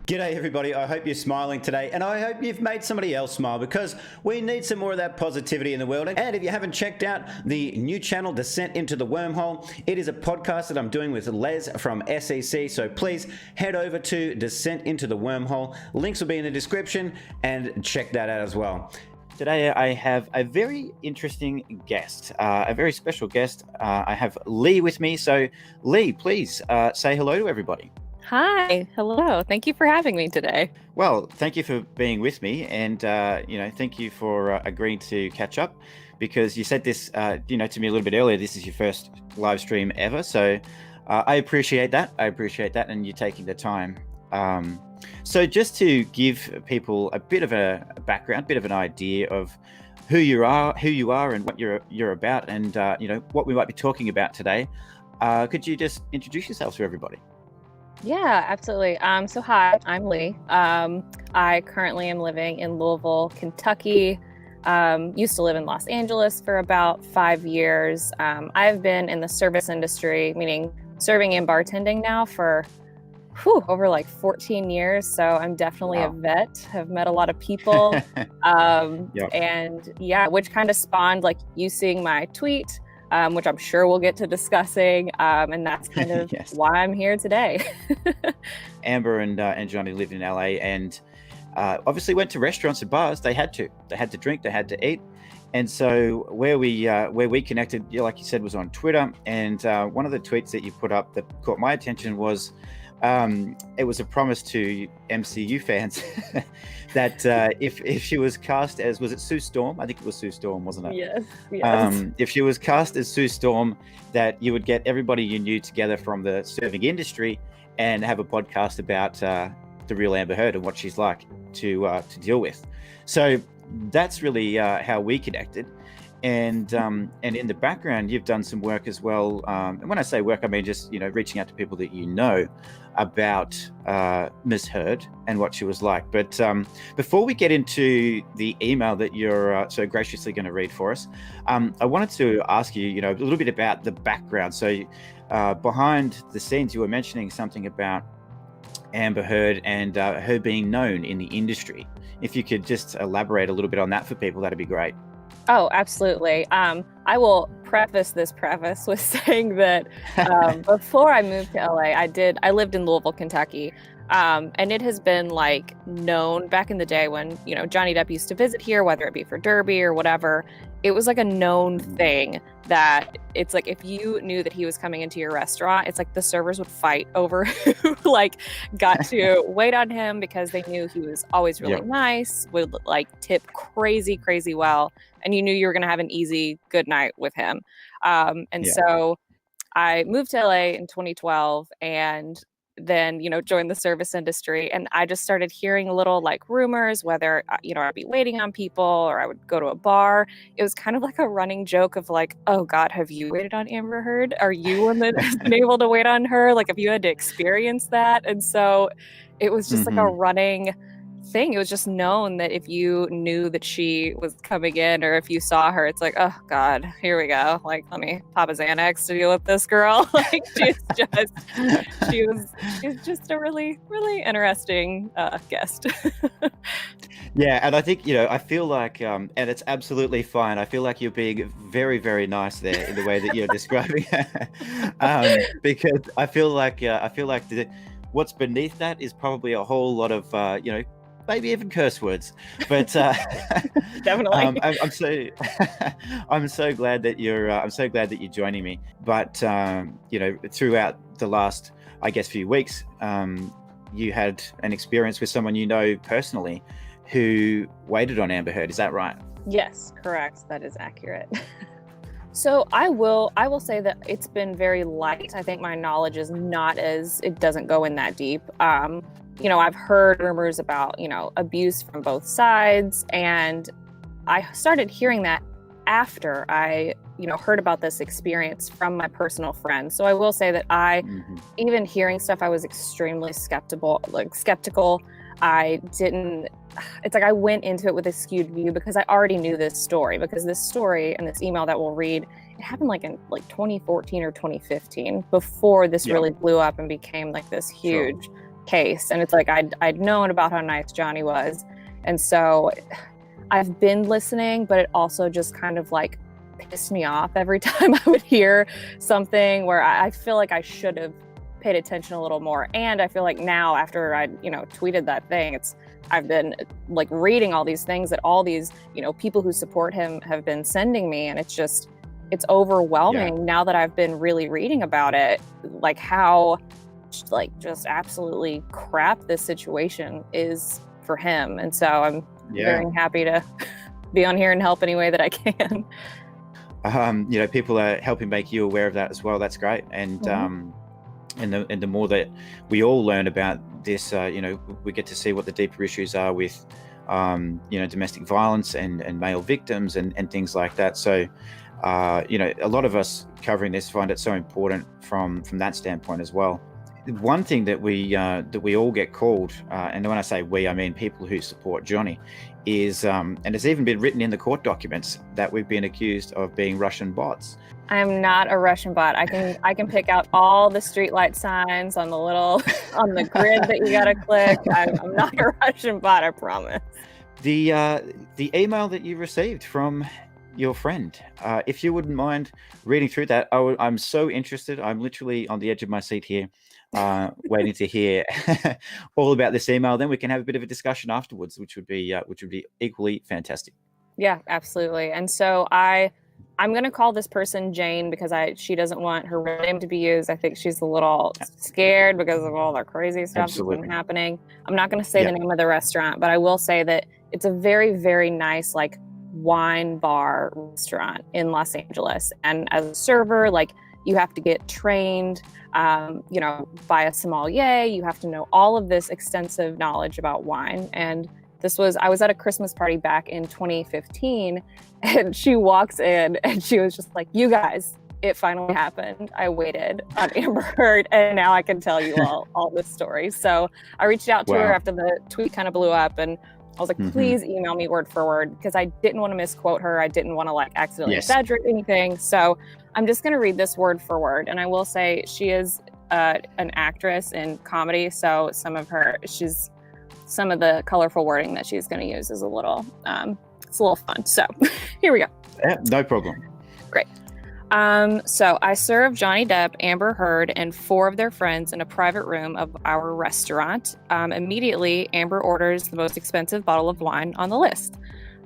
G'day everybody, I hope you're smiling today and I hope you've made somebody else smile because we need some more of that positivity in the world. And if you haven't checked out the new channel, Descent into the Wormhole, it is a podcast that I'm doing with Les from SEC, so please head over to Descent into the Wormhole. Links will be in the description and check that out as well. Today I have a very interesting guest, a very special guest. I have Lee with me, so Lee, please say hello to everybody. Hi, hello. Thank you for having me today. Well, thank you for being with me, and thank you for agreeing to catch up. Because you said this, to me a little bit earlier. This is your first live stream ever, so I appreciate that. And you taking the time. So just to give people a bit of a background, bit of an idea of who you are, and what you're about, and what we might be talking about today. Could you just introduce yourself to everybody? Yeah, absolutely. So hi, I'm Lee. I currently am living in Louisville, Kentucky. Used to live in Los Angeles for about 5 years. I've been in the service industry, meaning serving and bartending now for over like 14 years. So I'm definitely a vet. Have met a lot of people. Yep. And yeah, which kind of spawned like you seeing my tweet, which I'm sure we'll get to discussing. And that's kind of Yes. why I'm here today. Amber and Johnny lived in LA and obviously went to restaurants and bars. They had to drink, they had to eat. And so where we connected, like you said, was on Twitter. And one of the tweets that you put up that caught my attention was, it was a promise to MCU fans that if she was cast as, was it Sue Storm? I think it was Sue Storm, wasn't it? Yes. If she was cast as Sue Storm, that you would get everybody you knew together from the serving industry and have a podcast about the real Amber Heard and what she's like to deal with. So that's really how we connected. And in the background, you've done some work as well. And when I say work, I mean just reaching out to people that you know about Ms. Heard and what she was like. But before we get into the email that you're so graciously going to read for us, I wanted to ask you, a little bit about the background. So behind the scenes, you were mentioning something about Amber Heard and her being known in the industry. If you could just elaborate a little bit on that for people, that'd be great. Oh, absolutely. I will preface with saying that before I moved to LA, I lived in Louisville, Kentucky. And it has been like known back in the day when, Johnny Depp used to visit here, whether it be for Derby or whatever. It was like a known thing that it's like if you knew that he was coming into your restaurant, it's like the servers would fight over who got to wait on him because they knew he was always really nice, would tip crazy well, and you knew you were going to have an easy good night with him. So I moved to LA in 2012 and then joined the service industry, and I just started hearing little rumors, whether I'd be waiting on people or I would go to a bar. It was kind of like a running joke of oh God, have you waited on Amber Heard? Are you one that has been able to wait on her? If you had to experience that. And so it was just like a running thing. It was just known that if you knew that she was coming in or if you saw her, it's like, oh God, here we go. Let me pop a Xanax to deal with this girl. She's just a really, really interesting guest. Yeah, and I think, I feel like, and it's absolutely fine. I feel like you're being very, very nice there in the way that you're describing her. Because I feel like what's beneath that is probably a whole lot of, maybe even curse words, but Definitely. I'm so glad that you're joining me. But throughout the last, I guess, few weeks, you had an experience with someone personally who waited on Amber Heard. Is that right? Yes, correct. That is accurate. So I will say that it's been very light. I think my knowledge is it doesn't go in that deep. I've heard rumors about, abuse from both sides. And I started hearing that after I, heard about this experience from my personal friends. So I will say that even hearing stuff, I was extremely skeptical. It's like I went into it with a skewed view because I already knew this story, because this story and this email that we'll read, it happened in 2014 or 2015 before this really blew up and became this huge case. And it's like I'd known about how nice Johnny was. And so I've been listening, but it also just kind of like pissed me off every time I would hear something where I feel like I should have paid attention a little more. And I feel like now after I, tweeted that thing, I've been like reading all these things that all these, people who support him have been sending me. And it's overwhelming now that I've been really reading about it, like how like just absolutely crap this situation is for him. And so I'm very happy to be on here and help any way that I can. People are helping make you aware of that as well. That's great. And and the more that we all learn about this, we get to see what the deeper issues are with domestic violence and male victims and things like that. So a lot of us covering this find it so important from that standpoint as well. One thing that we all get called, and when I say we, I mean people who support Johnny, is and it's even been written in the court documents that we've been accused of being Russian bots. I am not a Russian bot. I can pick out all the streetlight signs on the grid that you gotta click. I'm not a Russian bot, I promise. The email that you received from your friend, if you wouldn't mind reading through that, I'm so interested. I'm literally on the edge of my seat here, waiting to hear all about this email. Then we can have a bit of a discussion afterwards, which would be equally fantastic. Yeah, absolutely. And so I'm going to call this person Jane because she doesn't want her real name to be used. I think she's a little scared because of all the crazy stuff that's been happening. I'm not going to say the name of the restaurant, but I will say that it's a very, very nice, like, wine bar restaurant in Los Angeles. And as a server, like, you have to get trained, by a sommelier. You have to know all of this extensive knowledge about wine. And I was at a Christmas party back in 2015, and she walks in and she was just like, "You guys, it finally happened. I waited on Amber Heard, and now I can tell you all this story." So I reached out to her after the tweet kind of blew up, and I was like, "Please email me word for word," because I didn't want to misquote her. I didn't want to like accidentally exaggerate anything. So I'm just going to read this word for word. And I will say she is an actress in comedy. So some of the colorful wording that she's going to use is it's a little fun. So here we go. Yeah, no problem. Great. So I served Johnny Depp, Amber Heard, and 4 of their friends in a private room of our restaurant. Immediately, Amber orders the most expensive bottle of wine on the list.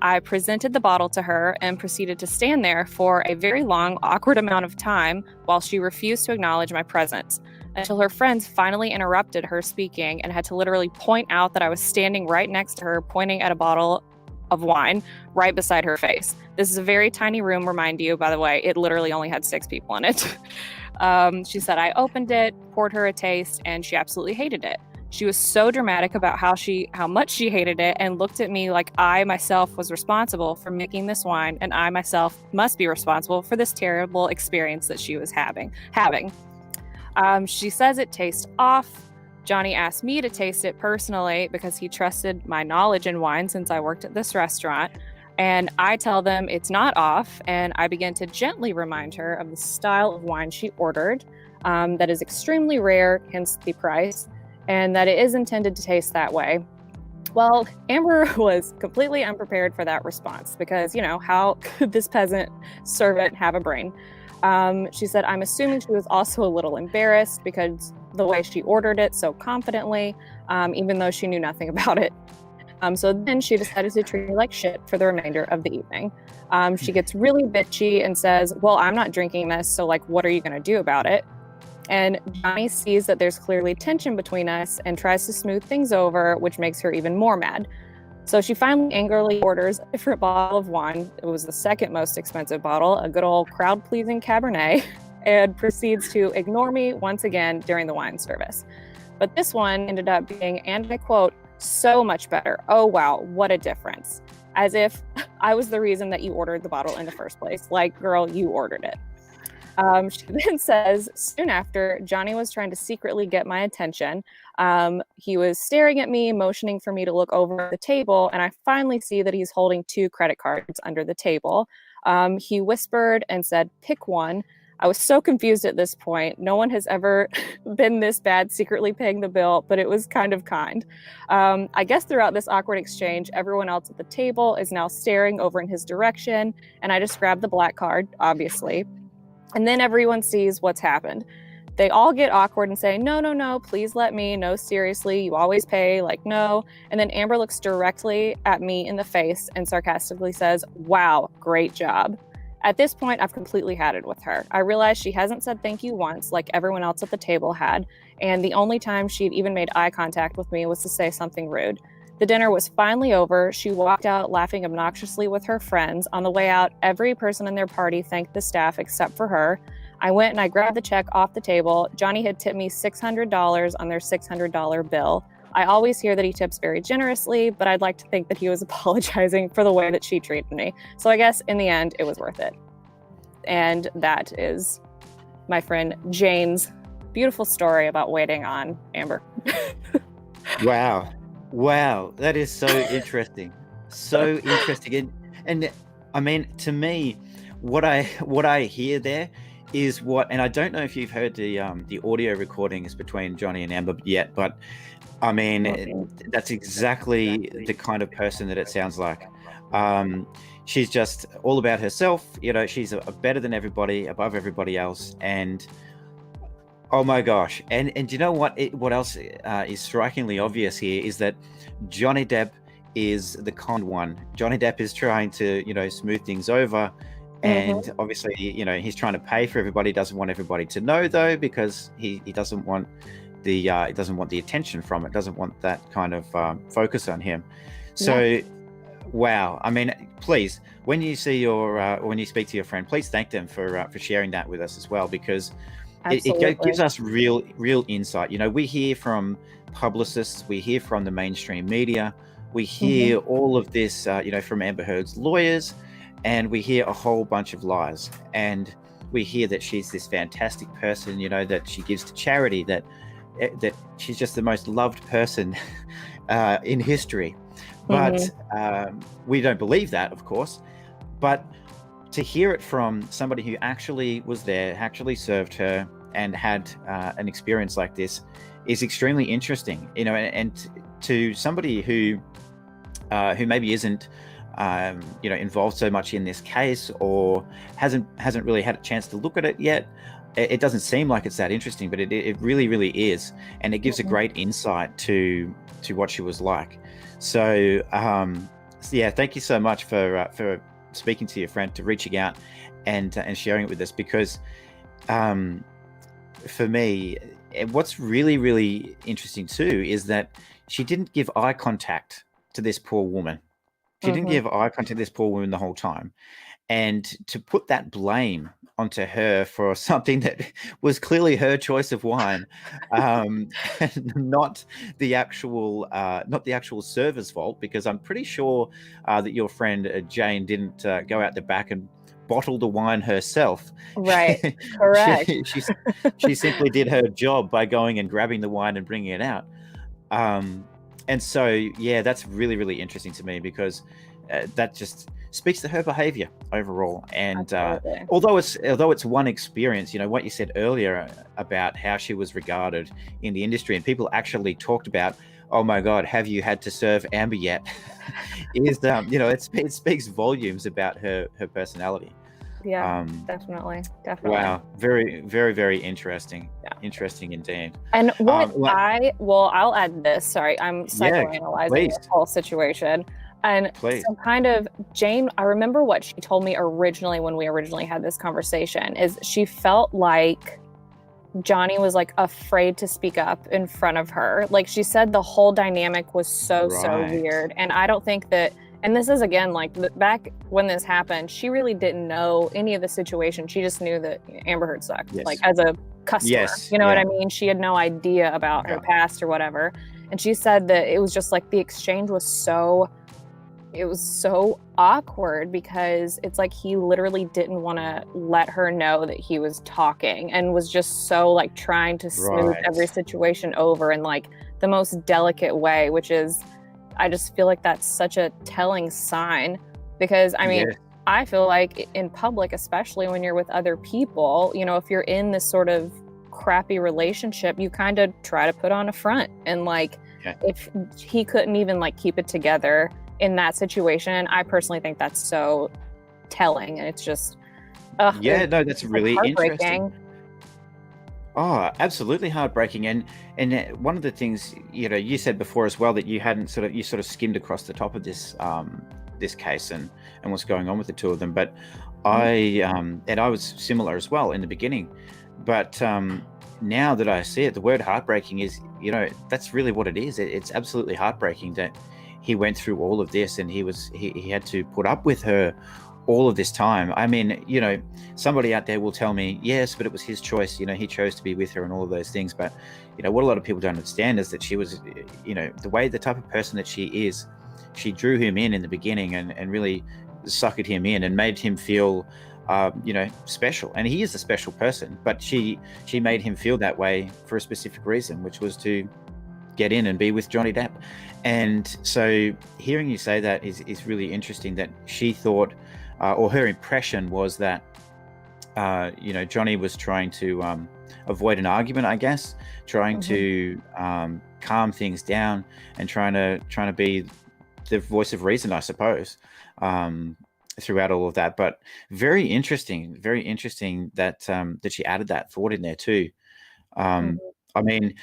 I presented the bottle to her and proceeded to stand there for a very long, awkward amount of time while she refused to acknowledge my presence, until her friends finally interrupted her speaking and had to literally point out that I was standing right next to her, pointing at a bottle of wine right beside her face. This is a very tiny room, remind you, by the way. It literally only had 6 people in it. She said I opened it, poured her a taste, and she absolutely hated it. She was so dramatic about how much she hated it, and looked at me like I myself was responsible for making this wine, and I myself must be responsible for this terrible experience that she was having. She says it tastes off. Johnny asked me to taste it personally because he trusted my knowledge in wine since I worked at this restaurant. And I tell them it's not off, and I begin to gently remind her of the style of wine she ordered, that is extremely rare, hence the price, and that it is intended to taste that way. Well, Amber was completely unprepared for that response because, how could this peasant servant have a brain? She said, I'm assuming she was also a little embarrassed because the way she ordered it so confidently, even though she knew nothing about it. So then she decided to treat me like shit for the remainder of the evening. She gets really bitchy and says, well, I'm not drinking this, so like, what are you going to do about it? And Johnny sees that there's clearly tension between us and tries to smooth things over, which makes her even more mad. So she finally angrily orders a different bottle of wine. It was the second most expensive bottle, a good old crowd-pleasing Cabernet, and proceeds to ignore me once again during the wine service. But this one ended up being, and I quote, so much better. Oh, wow, what a difference. As if I was the reason that you ordered the bottle in the first place. Like, girl, you ordered it. She then says, soon after, Johnny was trying to secretly get my attention. He was staring at me, motioning for me to look over the table, and I finally see that he's holding 2 credit cards under the table. He whispered and said, pick one. I was so confused at this point. No one has ever been this bad secretly paying the bill, but it was kind of kind. I guess throughout this awkward exchange, everyone else at the table is now staring over in his direction, and I just grabbed the black card, obviously. And then everyone sees what's happened. They all get awkward and say, no, no, no, please let me. No, seriously, you always pay. Like, no. And then Amber looks directly at me in the face and sarcastically says, wow, great job. At this point, I've completely had it with her. I realize she hasn't said thank you once like everyone else at the table had. And the only time she'd even made eye contact with me was to say something rude. The dinner was finally over. She walked out laughing obnoxiously with her friends. On the way out, every person in their party thanked the staff except for her. I went and I grabbed the check off the table. Johnny had tipped me $600 on their $600 bill. I always hear that he tips very generously, but I'd like to think that he was apologizing for the way that she treated me. So I guess in the end, it was worth it. And that is my friend Jane's beautiful story about waiting on Amber. Wow. That is so interesting. So interesting. And I mean, to me, what I hear there is and I don't know if you've heard the audio recordings between Johnny and Amber yet, but I mean, that's exactly the kind of person that it sounds like. She's just all about herself. You know, she's better than everybody, above everybody else. And oh my gosh. And you know what? What else is strikingly obvious here is that Johnny Depp is the con one. Johnny Depp is trying to, smooth things over. And obviously, he's trying to pay for everybody. He doesn't want everybody to know, though, because he doesn't want the attention from it. Doesn't want that kind of focus on him. So, wow. I mean, please, when you see when you speak to your friend, please thank them for sharing that with us as well, because it gives us real insight. We hear from publicists, we hear from the mainstream media, we hear all of this, from Amber Heard's lawyers. And we hear a whole bunch of lies, and we hear that she's this fantastic person, that she gives to charity, that she's just the most loved person in history. But we don't believe that, of course. But to hear it from somebody who actually was there, actually served her, and had an experience like this is extremely interesting. And to somebody who maybe isn't involved so much in this case, or hasn't really had a chance to look at it yet, it doesn't seem like it's that interesting, but it really, really is, and it gives a great insight to what she was like. So thank you so much for speaking to your friend, to reaching out and sharing it with us, because for me, what's really, really interesting too is that she didn't give eye contact to this poor woman. She didn't give eye contact to this poor woman the whole time. And to put that blame onto her for something that was clearly her choice of wine, not the actual server's fault, because I'm pretty sure that your friend Jane didn't go out the back and bottle the wine herself. Right, correct. She simply did her job by going and grabbing the wine and bringing it out. And so, that's really, really interesting to me, because that just speaks to her behavior overall. And although it's one experience, what you said earlier about how she was regarded in the industry, and people actually talked about, oh my God, have you had to serve Amber yet? It speaks volumes about her personality. Yeah, definitely. Wow, very, very, very interesting. Yeah. Interesting indeed. And I'll add this. Sorry, I'm psychoanalyzing this whole situation. And so kind of Jane, I remember what she told me originally when we originally had this conversation, is she felt like Johnny was like afraid to speak up in front of her. Like, she said the whole dynamic was so weird. And I don't think that, and this is again, like back when this happened, she really didn't know any of the situation. She just knew that Amber Heard sucked, like as a customer, what I mean? She had no idea about her past or whatever. And she said that it was just like the exchange was so awkward, because it's like he literally didn't want to let her know that he was talking, and was just so like trying to smooth every situation over in like the most delicate way, which is, I just feel like that's such a telling sign, because I mean, I feel like in public, especially when you're with other people, you know, if you're in this sort of crappy relationship, you kind of try to put on a front. And like, Yeah. if he couldn't even like keep it together in that situation, I personally think that's so telling. And it's just, Yeah, no, that's really interesting. heartbreaking. Oh, absolutely heartbreaking. And one of the things, you know, you said before as well that you sort of skimmed across the top of this case and what's going on with the two of them. But I was similar as well in the beginning. But now that I see it, the word heartbreaking is, you know, that's really what it is. It's absolutely heartbreaking that he went through all of this and he had to put up with her all of this time. I mean, you know, somebody out there will tell me, yes, but it was his choice. You know, he chose to be with her and all of those things. But, you know, what a lot of people don't understand is that she was, you know, the type of person that she is, she drew him in the beginning and really suckered him in and made him feel, you know, special. And he is a special person, but she made him feel that way for a specific reason, which was to get in and be with Johnny Depp. And so hearing you say that is really interesting, that she thought, or her impression was that, you know, Johnny was trying to avoid an argument, I guess, trying to calm things down and trying to be the voice of reason, I suppose, throughout all of that. But very interesting that that she added that thought in there too. I mean,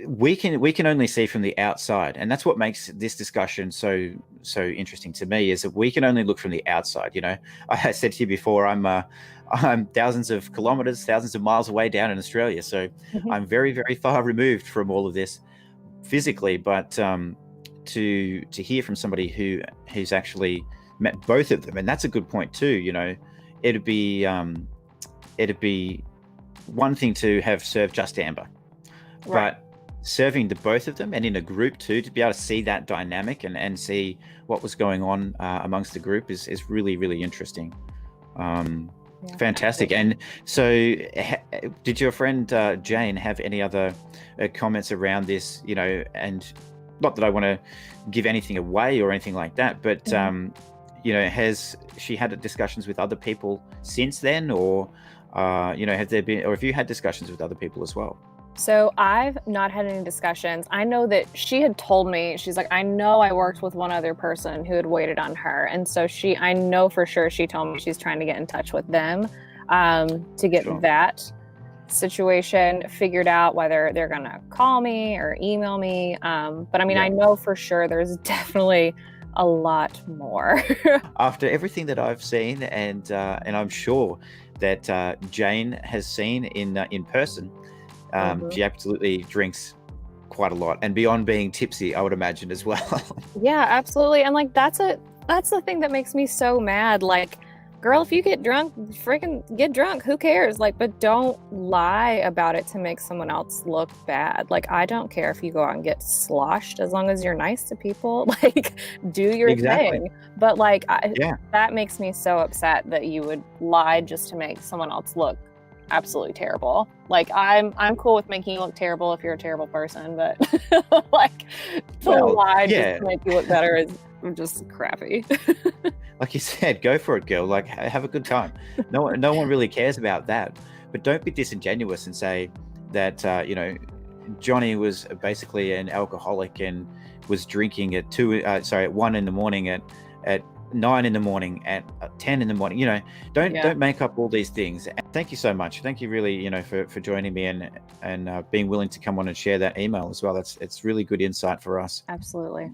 we can only see from the outside, and that's what makes this discussion so interesting to me, is that we can only look from the outside. You know, I said to you before, I'm thousands of kilometers, thousands of miles away down in Australia, so I'm very, very far removed from all of this physically. But to hear from somebody who's actually met both of them, and that's a good point too. You know, it'd be one thing to have served just Amber. Right. But serving the both of them and in a group too, to be able to see that dynamic and see what was going on amongst the group is really, really interesting. Fantastic. And so did your friend Jane have any other comments around this, you know, and not that I want to give anything away or anything like that, but you know, has she had discussions with other people since then, or you know, have you had discussions with other people as well? So I've not had any discussions. I know that she had told me, she's like, I know I worked with one other person who had waited on her. And so I know for sure she told me she's trying to get in touch with them to get that situation figured out, whether they're going to call me or email me. But I mean, I know for sure there's definitely a lot more. After everything that I've seen, and I'm sure that Jane has seen in person, she absolutely drinks quite a lot, and beyond being tipsy, I would imagine as well. Yeah, absolutely. And like that's the thing that makes me so mad. Like, girl, if you get drunk, freaking get drunk. Who cares? Like, but don't lie about it to make someone else look bad. Like, I don't care if you go out and get sloshed as long as you're nice to people. Like, do your thing. But like, that makes me so upset that you would lie just to make someone else look absolutely terrible. Like, I'm cool with making you look terrible if you're a terrible person, but like, to lie just to make you look better is just crappy. Like you said, go for it, girl. Like, have a good time. No one really cares about that. But don't be disingenuous and say that you know, Johnny was basically an alcoholic and was drinking at 1 in the morning, at 9 in the morning, at 10 in the morning. You know, don't make up all these things. And thank you so much. Thank you really, you know, for joining me and being willing to come on and share that email as well. It's really good insight for us. Absolutely.